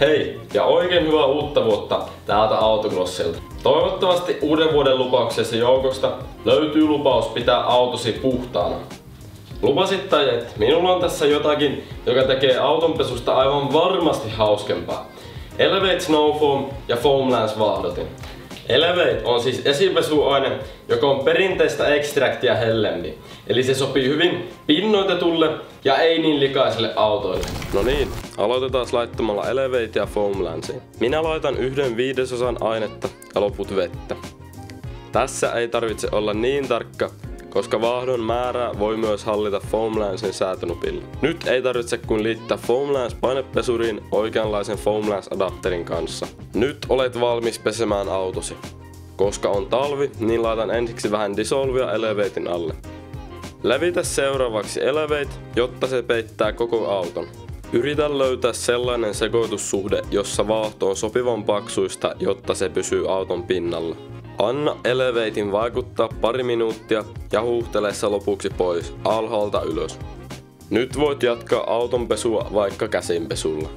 Hei ja oikein hyvää uutta vuotta täältä Autoglossilta. Toivottavasti uuden vuoden lupauksesi joukosta löytyy lupaus pitää autosi puhtaana. Lupasit tai et, minulla on tässä jotakin, joka tekee autonpesusta aivan varmasti hauskempaa. Elevate Snow Foam ja Foamlance vaahdotin. Elevate on siis esipesuaine, joka on perinteistä ekstraktia hellempi. Eli se sopii hyvin pinnoitetulle ja ei niin likaiselle autoille. No niin, aloitetaan laittamalla Elevate ja Foamlanceen. Minä laitan 1/5 ainetta ja loput vettä. Tässä ei tarvitse olla niin tarkka, koska vaahdon määrää voi myös hallita Foamlancen säätönupilla. Nyt ei tarvitse kuin liittää Foamlance painepesuriin oikeanlaisen Foamlance adapterin kanssa. Nyt olet valmis pesemään autosi. Koska on talvi, niin laitan ensiksi vähän dissolvia Elevatein alle. Levitä seuraavaksi Elevate, jotta se peittää koko auton. Yritä löytää sellainen sekoitussuhde, jossa vaahto on sopivan paksuista, jotta se pysyy auton pinnalla. Anna Elevatein vaikuttaa pari minuuttia ja huuhtele se lopuksi pois alhaalta ylös. Nyt voit jatkaa autonpesua vaikka käsinpesulla.